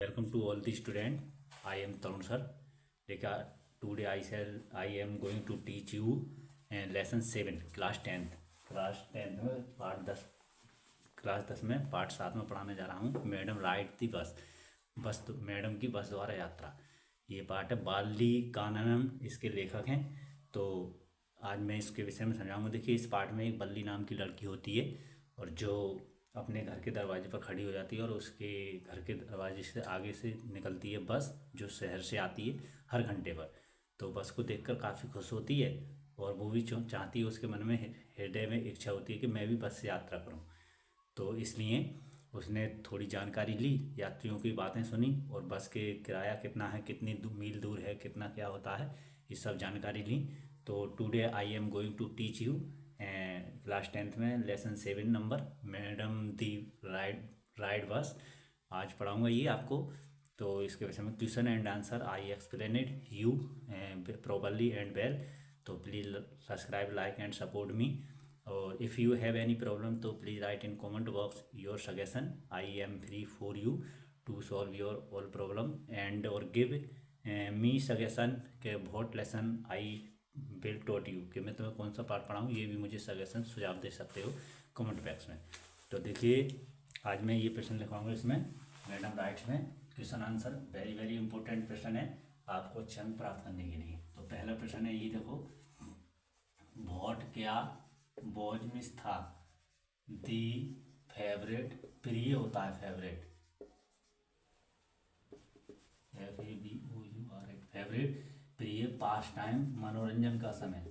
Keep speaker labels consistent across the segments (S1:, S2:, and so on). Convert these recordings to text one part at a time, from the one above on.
S1: Welcome to all the student. I am Tarun sir. Today I am going to teach you lesson 7 class 10 में class 10 में part 7 में पढ़ाने जा रहा हूँ। मैडम राइड दी bus तो मैडम की बस द्वारा यात्रा, ये पार्ट है। बाली कानन इसके लेखक हैं। तो आज मैं इसके विषय में समझाऊंगा। देखिए, इस पार्ट में एक बल्ली नाम की लड़की होती है और जो अपने घर के दरवाजे पर खड़ी हो जाती है और उसके घर के दरवाजे से आगे से निकलती है बस, जो शहर से आती है हर घंटे पर। तो बस को देखकर काफ़ी खुश होती है और वो भी चाहती है, उसके मन में हृदय में इच्छा होती है कि मैं भी बस से यात्रा करूं। तो इसलिए उसने थोड़ी जानकारी ली, यात्रियों की बातें सुनी और बस के किराया कितना है, कितनी मील दूर है, कितना क्या होता है, ये सब जानकारी ली। तो today I am going to teach you class 10th में lesson 7 number madam the ride bus. आज पढ़ाऊँगा ये आपको। तो इसके विषय में question and answer I explain it you properly and well. तो please subscribe, like and support me. और if you have any problem तो please write in comment box your suggestion. I am free for you to solve your all problem and और give me suggestion के what lesson I will taught you, कि मैं तुम्हें कौन सा part पढ़ाऊँ, ये भी मुझे सजेशन सुझाव दे सकते हो कमेंट बॉक्स में। तो देखिए, आज मैं ये प्रश्न लिखवाऊंगा इसमें मैडम राइट्स में question answer. Very very important प्रश्न है आपको अच्छे अंक प्राप्त करने के लिए। तो पहला प्रश्न है ये, देखो, व्हाट क्या बॉज मिस था दी फेवरेट, प्रिय होता है फेवरेट, FAVOUR फेवरेट, प्रिय, पास टाइम मनोरंजन का समय,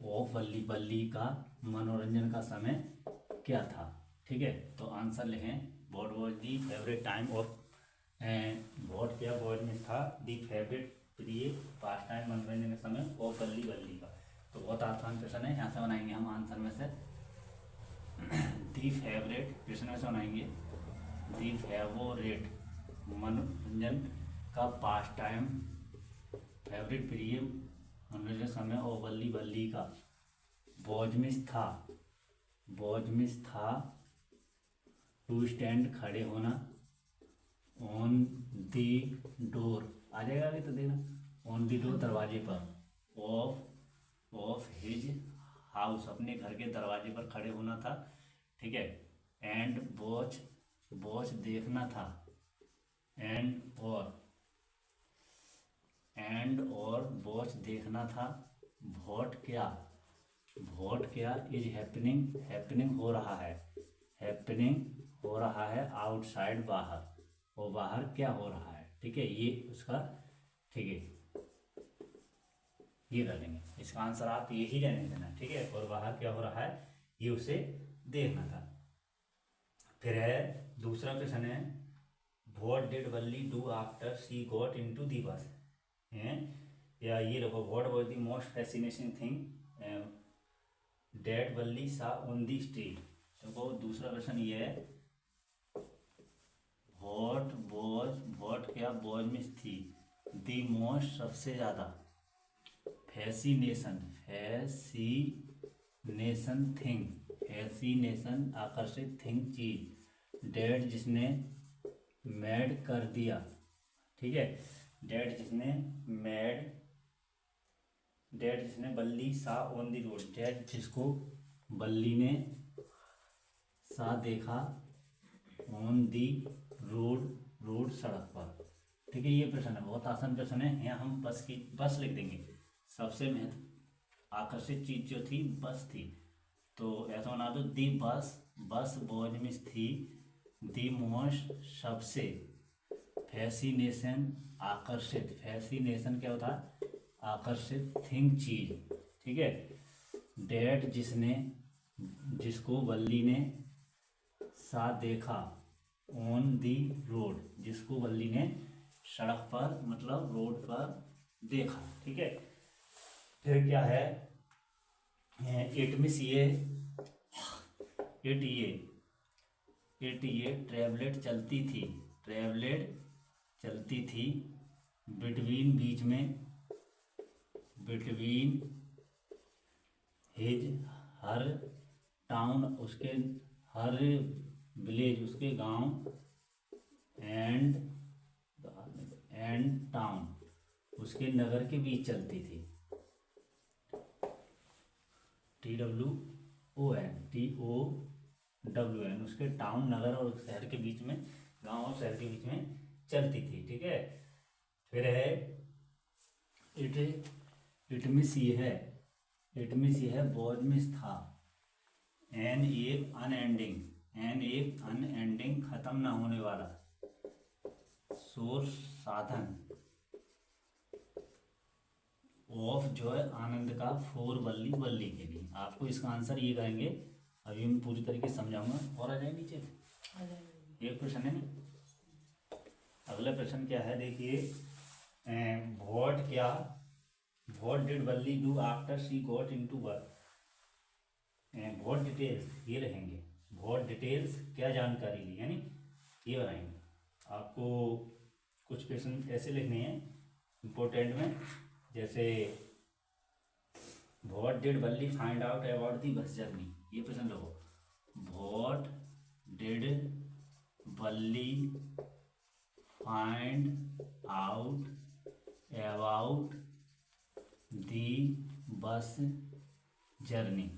S1: ऑफ बल्ली का मनोरंजन का समय क्या था। ठीक है, तो आंसर लिखें, what was the favourite time of what क्या बॉज मिस था दी फेवरेट, प्रिय, पास टाइम मनोरंजन का समय ऑफ बल्ली का। तो बहुत आसान क्वेश्चन है, यहाँ से बनाएंगे हम आंसर में से दी फेवरेट, क्वेश्चन में से बनाएंगे दी फेवरेट मनोरंजन का पास टाइम, फेवरेट प्रिय मनोरंजन समय और बल्ली का बॉज मिस था टू स्टैंड खड़े होना, ऑन दी डोर आ जाएगा अभी तो देना, ऑन दी डोर दरवाजे पर, ऑफ हिज हाउस अपने घर के दरवाजे पर खड़े होना था। ठीक है, एंड वॉच देखना था, एंड और वॉच देखना था। व्हाट क्या इज हैपनिंग हो रहा है आउटसाइड बाहर, और बाहर क्या हो रहा है। ठीक है, ये उसका, ठीक है, ये कर लेंगे इसका आंसर, आप यही रहने देना। ठीक है, और बाहर क्या हो रहा है ये उसे देखना था। फिर है दूसरा क्वेश्चन है, what did Balli do after she got into the बस, या ये देखो, what was the most fascinating thing date बल्ली सा ऑन दी स्ट्रीट। देखो दूसरा क्वेश्चन ये है, व्हाट क्या बॉज मिस थी दी मोस्ट सबसे ज्यादा, फैसिनेशन आकर्षित थिंग चीज, डेट जिसने मैड कर दिया। ठीक है, डेट जिसने बल्ली सा ऑन दी रोड, डेट जिसको बल्ली ने सा देखा, ऑन दी रोड सड़क पर। ठीक है, ये प्रश्न है, बहुत आसान प्रश्न है। यहाँ हम बस लिख देंगे। सबसे आकर्षित चीज जो थी बस थी, तो ऐसा बना दो, दी बस बॉज मिस थी दी मोस्ट सबसे, फैसिनेशन आकर्षित, फैसिनेशन क्या होता है आकर्षित, थिंग चीज। ठीक है, डेट जिसको बल्ली ने सा देखा, ऑन दी रोड जिसको बल्ली ने सड़क पर मतलब रोड पर देखा। ठीक है, फिर क्या है, इट ये ट्रेवलेट चलती थी बिटवीन बीच में, बिटवीन हिज हर टाउन उसके हर विलेज उसके गांव, एंड उसके नगर के बीच चलती थी। TWON उसके टाउन नगर और शहर के बीच में, गांव और शहर के बीच में चलती थी। ठीक है, फिर है इट मिस ये है बोझ मिस था। एन एक अनएंडिंग खत्म ना होने वाला सोर्स साधन ऑफ जो है आनंद का फॉर बल्ली के लिए। आपको इसका आंसर ये करेंगे, अभी मैं पूरी तरीके से समझाऊंगा। और आ जाए नीचे, एक प्रश्न है ना। अगला प्रश्न क्या है देखिए, what did Balli do after she got into work. What details ये रहेंगे, व्हाट डिटेल्स क्या जानकारी ली, यानी ये बनाएंगे। आपको कुछ प्रश्न ऐसे लिखने हैं इम्पोर्टेंट में, जैसे व्हाट डिड बल्ली find out about the bus journey, ये प्रश्न लो। व्हाट डिड बल्ली find out about the bus journey.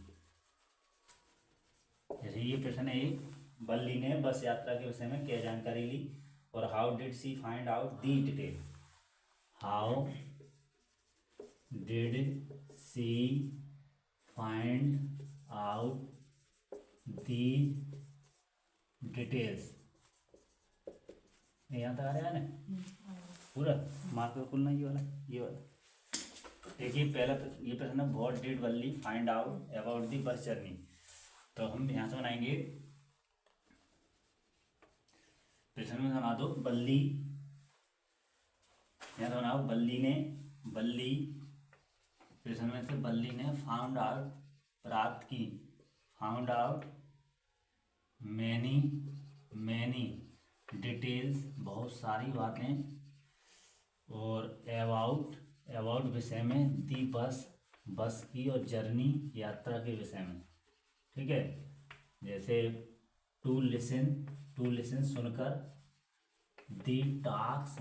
S1: जैसे ये प्रश्न है, बल्ली ने बस यात्रा के विषय में क्या जानकारी ली। और how did she find out the detail, how did she find out the details. यहाँ तक आ रहा है ना पूरा, मार्क बिल्कुल ना ये वाला। देखिए पहला ये प्रश्न है, व्हाट डिड बल्ली find out about the bus journey. तो हम यहाँ से बनाएंगे, प्रश्न में बना दो बल्ली, यहाँ तो बनाओ बल्ली प्रश्न में से बल्ली ने फाउंड आउट प्राप्त की, फाउंड आउट मैनी डिटेल्स बहुत सारी बातें, और अबाउट विषय में दी बस की और जर्नी यात्रा के विषय में। ठीक है, जैसे टू लिसन सुनकर, दी टॉक्स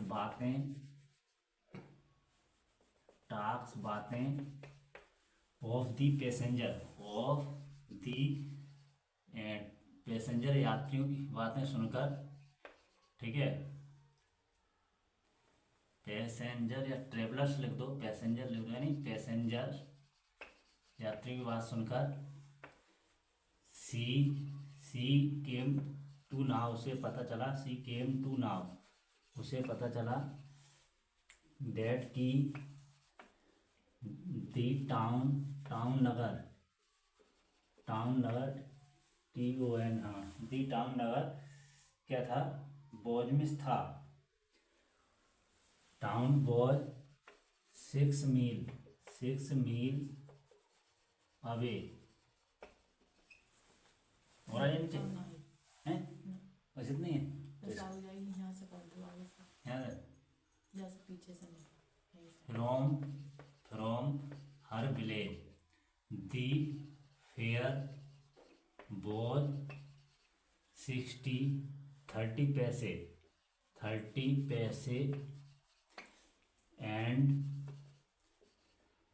S1: बातें ऑफ दी पैसेंजर यात्रियों की बातें सुनकर। ठीक है, पैसेंजर या ट्रेवलर्स लिख दो, पैसेंजर लिख दो, यानी पैसेंजर यात्रियों की बात सुनकर। सी केम टू नाउ उसे पता चला, सी केम टू नाउ उसे पता चला दैट की दी टाउन नगर TON, हाँ दी टाउन नगर क्या था, बोझमिस था। Town was 6 mile away. और आ नीचे हैं, बस इतना ही है। From her village the fare was 30 पैसे एंड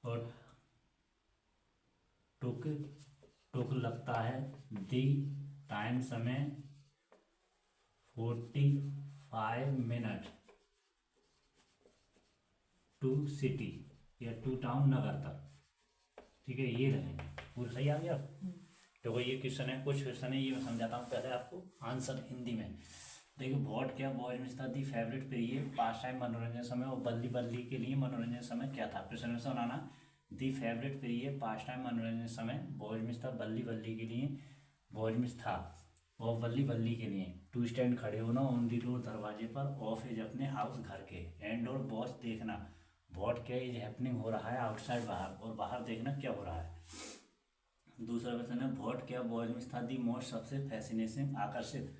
S1: और टुक लगता है, दी टाइम समय 45 मिनट टू सिटी या टू टाउन नगर तक। ठीक है, ये रहेंगे पूरा सही आ गया। देखो ये क्वेश्चन है, कुछ क्वेश्चन है, ये मैं समझाता हूँ पहले आपको आंसर हिंदी में। देखिए व्हाट क्या बॉयज मिस था, दी फेवरेट पीरियड पास टाइम मनोरंजन समय, और बल्ली के लिए मनोरंजन समय क्या था। प्रश्न में से बनाना, दी फेवरेट पीरियड पास टाइम मनोरंजन समय बॉयज मिस था, बल्ली के लिए बॉयज मिस था, और बल्ली के लिए टू स्टैंड खड़े होना ऑन दी डोर दरवाजे पर, ऑफ इज अपने हाउस घर के, एंड और वॉच देखना, व्हाट क्या इज हैपनिंग हो रहा है आउटसाइड बाहर, और बाहर देखना क्या हो रहा है। दूसरा क्वेश्चन है, व्हाट क्या बॉयज मिस था, दी मोस्ट सबसे फैसिनेशन आकर्षित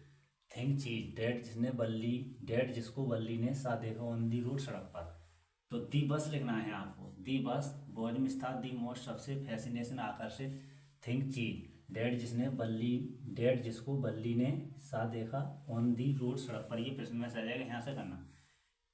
S1: थिंग चीज, डेट जिसको बल्ली ने सा देखा ऑन दी रोड सड़क पर। तो दी बस लिखना है आपको, दी बस बॉयज मिस था, दी मोस्ट सबसे फैसिनेशन आकर्षित थिंग चीज, डेट जिसको बल्ली ने सा देखा ऑन दी रोड सड़क पर। ये प्रश्न में आ जाएगा, यहाँ से करना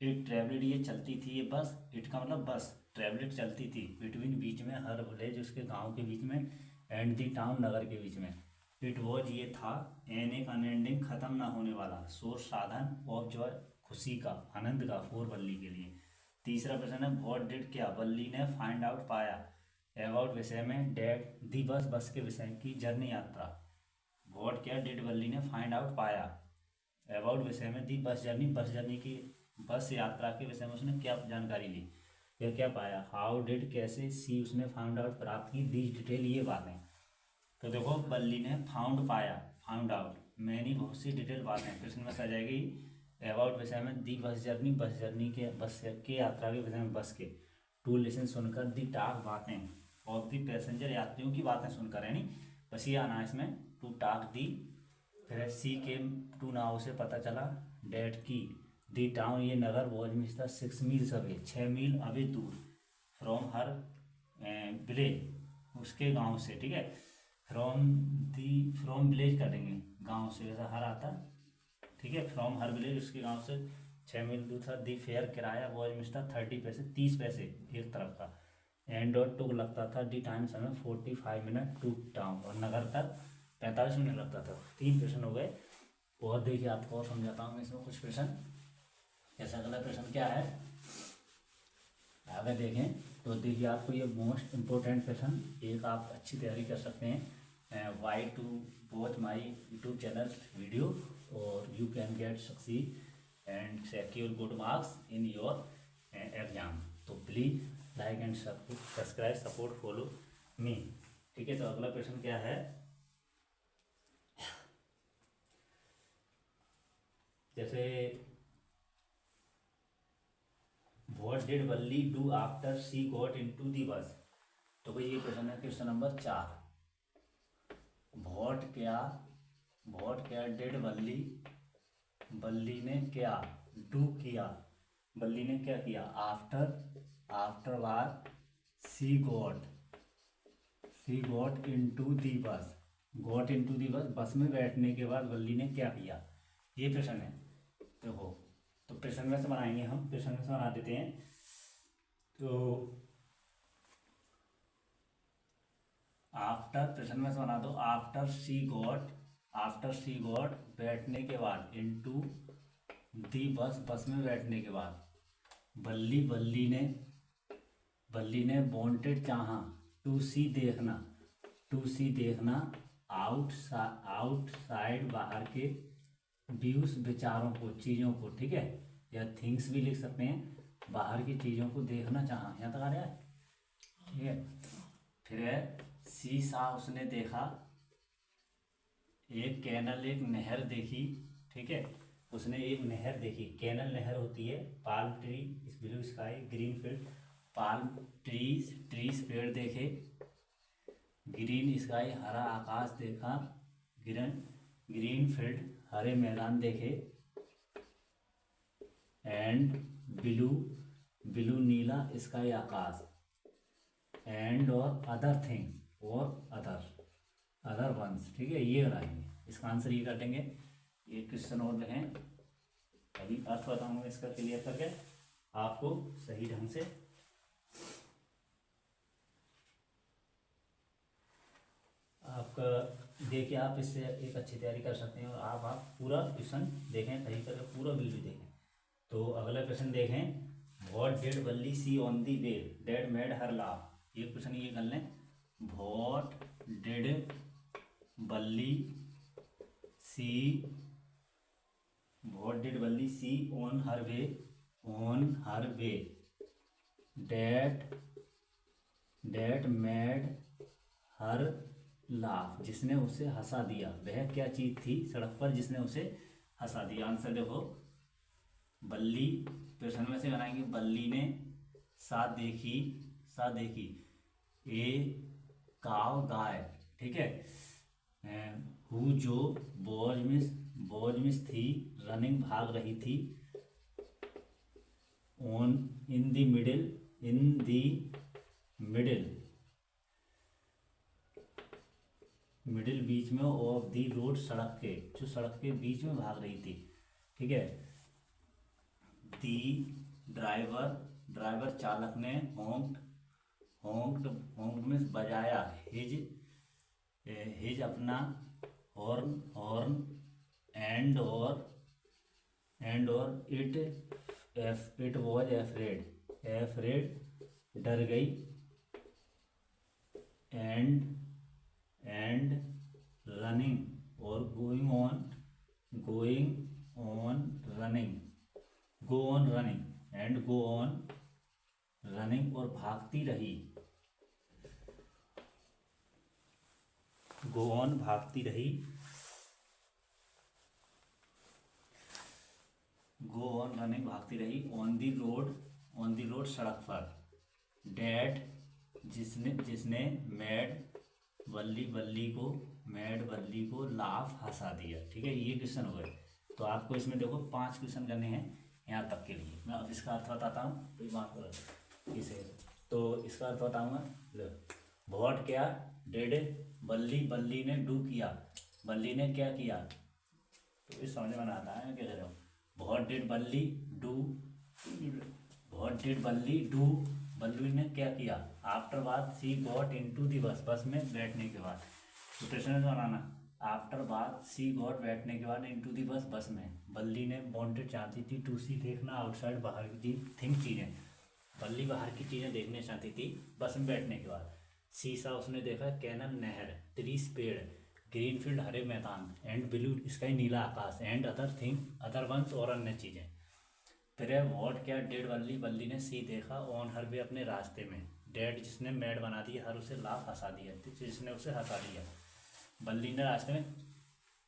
S1: इट ट्रेवल्ड, ये चलती थी ये बस, इट का मतलब बस, ट्रेवल्ड चलती थी, बिटवीन बीच में, हर विलेज उसके गांव के बीच में, एंड दी टाउन नगर के बीच में। इट वॉज ये था, एन एक अनएंडिंग खत्म ना होने वाला, सोर्स साधन ऑफ जॉय खुशी का, आनंद का, फॉर बल्ली के लिए। तीसरा प्रश्न है व्हाट डिड, क्या बल्ली ने फाइंड आउट पाया, अबाउट विषय में, डेट दी बस, बस के विषय की, जर्नी यात्रा। व्हाट क्या डिड बल्ली ने फाइंड आउट पाया, अबाउट विषय में, दी बस जर्नी, बस जर्नी की, बस यात्रा के विषय में उसने क्या जानकारी ली या क्या पाया। हाउ डिड कैसे, सी उसने फाउंड आउट प्राप्त की, दीज डिटेल ये बातें। तो देखो बल्ली ने फाउंड पाया, फाउंड आउट, मैनी बहुत सी डिटेल बातें, प्रश्न में आ जाएगी अबाउट विषय में, दी बस जर्नी, बस जर्नी के, बस के यात्रा के विषय में, बस के। टू लिसन सुनकर, दी टाक बातें, ऑफ दी पैसेंजर यात्रियों की बातें सुनकर, यानी बस ये आना इसमें, टू टाक दी। फिर सी के टू नाव से पता चला, डेट की, दी टाउन ये नगर, वॉज में था 6 मील अवे, 6 मील अवे दूर, फ्रॉम हर विलेज उसके गांव से, ठीक है। फ्रॉम विलेज कर देंगे, गांव से, जैसा हर आता, ठीक है, फ्रॉम हर विलेज उसके गांव से 6 मील दूर था। दी फेयर किराया वॉज में था 30 पैसे, 30 पैसे एक तरफ का। एंड और टू लगता था, डी टाइम समय 45 मिनट टू टाउन, और नगर तक 45 मिनट लगता था। 3 प्रश्न हो गए। और देखिए आपको और समझाता हूँ इसमें कुछ प्रश्न। जैसा अगला प्रश्न क्या है, अगर देखें तो देखिए आपको ये मोस्ट इम्पोर्टेंट प्रश्न, एक आप अच्छी तैयारी कर सकते हैं। Why to watch my YouTube channel video, और you can get succeed and secure good marks in your exam. तो please like and subscribe, support, follow me, ठीक है। तो अगला प्रश्न क्या है, जैसे what did Balli do after she got into the bus. तो भाई ये प्रश्न है क्वेश्चन नंबर 4। व्हाट क्या डिड बल्ली, बल्ली ने क्या, डू किया, बल्ली ने क्या किया, after war she got into the bus, got into the बस, बस में बैठने के बाद बल्ली ने क्या किया, ये प्रश्न है। देखो तो प्रश्न में से बनाएंगे हम, प्रश्न में से बना देते हैं। तो आफ्टर, प्रश्न में से बना दो, आफ्टर सी गॉट बैठने के बाद, इनटू दी बस, बस में बैठने के बाद, बल्ली ने वांटेड चाहा, टू सी देखना, आउटसाइड बाहर के, व्यूज विचारों को, चीज़ों को, ठीक है, या थिंग्स भी लिख सकते हैं, बाहर की चीज़ों को देखना चाहा, यहाँ तक आ रहा है, ठीक है। फिर है सी सा उसने देखा, एक कैनल एक नहर देखी, ठीक है, उसने एक नहर देखी, कैनल नहर होती है, पाल्म ट्री इस blue sky green field, palm trees पेड़ देखे, ग्रीन स्काई हरा आकाश देखा, ग्रीन फील्ड हरे मैदान देखे, and blue Neela sky Akash, and और अदर थिंग्स और अदर वंस, ठीक है, ये कराएंगे, इसका आंसर ये कर देंगे। ये क्वेश्चन और देखें, अभी अर्थ बताऊंगा इसका क्लियर करके आपको सही ढंग से। आपका देखिए आप इससे एक अच्छी तैयारी कर सकते हैं, और आप पूरा क्वेश्चन देखें, सही करके पूरा वीडियो देखें। तो अगला क्वेश्चन देखें, what did Balli see on the way that made her laugh. ये क्वेश्चन ये कर लें, what did Balli see on her way that made her laugh, जिसने उसे हंसा दिया। वह क्या चीज थी सड़क पर जिसने उसे हंसा दिया। आंसर देखो, बल्ली, प्रश्न में से बनाएंगे, बल्ली ने सा देखी ए काव गाय, ठीक है, हु जो बोज मिस थी, रनिंग भाग रही थी, ऑन इन दी मिडिल बीच में, ऑफ दी रोड सड़क के, जो सड़क के बीच में भाग रही थी, ठीक है। दी ड्राइवर चालक ने होंक्ड में बजाया हिज अपना हॉर्न एंड और इट वॉज एफ्रेड डर गई एंड रनिंग और गोइंग ऑन रनिंग और भागती रही भागती रही ऑन दी रोड सड़क पर। डैड जिसने मैड बल्ली को लाफ हंसा दिया। ठीक है, ये क्वेश्चन हो गए। तो आपको इसमें देखो 5 क्वेश्चन करने हैं यहाँ तक के लिए। मैं अब इसका अर्थ बताता हूँ, तो माफ करो इसे। तो इसका अर्थ बताऊँगा। व्हाट क्या डेड बल्ली ने डू किया, बल्ली ने क्या किया। तो इस समझ में आता है क्या कह रहे हो। व्हाट डिड बल्ली डू, बल्ली ने क्या किया। आफ्टर बाद सी गॉट इनटू दी बस में बैठने के बाद। तो प्रश्न बनाना, आफ्टर बाद सी गॉट बैठने के बाद इनटू दी बस में। बल्ली ने वांटेड चाहती थी टू सी देखना आउटसाइड बाहर की थिंग चीज़ें। बल्ली बाहर की चीज़ें देखने चाहती थी बस में बैठने के बाद। शीशा उसने देखा कैनन नहर, ट्रीज पेड़, ग्रीन फील्ड हरे मैदान, एंड ब्लू स्काई नीला आकाश, एंड अदर वंस और अन्य चीज़ें। फिर है व्हाट क्या डेड बल्ली ने सी देखा ऑन हर वे अपने रास्ते में। डेड जिसने मैड बना दी, हर उसे लाफ हंसा दिया, जिसने उसे हंसा दिया। बल्ली ने रास्ते में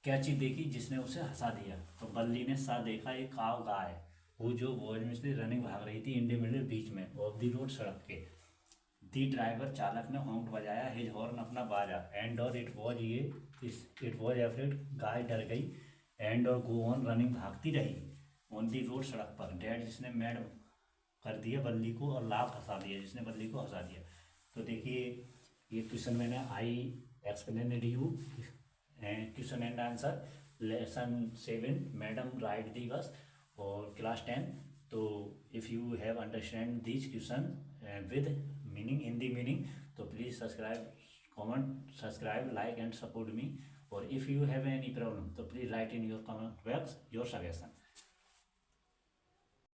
S1: क्या चीज़ देखी जिसने उसे हंसा दिया। तो बल्ली ने सा देखा एक काव गाय, वो जो वॉज में से रनिंग भाग रही थी इन द मिडिल बीच में ऑफ दी रोड सड़क के। दी ड्राइवर चालक ने हॉर्न बजाया हिज हॉर्न अपना बाजा, एंड और इट वॉज एफ्रेड गाय डर गई, एंड और गो ऑन रनिंग भागती रही ऑन दी रोड सड़क पर। डैड जिसने मैड कर दिया बल्ली को और लाफ हंसा दिया, जिसने बल्ली को हंसा दिया। तो देखिए ये क्वेश्चन मैंने I explained you question and answer lesson 7 madam right the bus और क्लास 10। तो if you have understand this question with meaning in the meaning, तो please subscribe like and support me. और if you have any problem तो please write in your comment box your suggestion.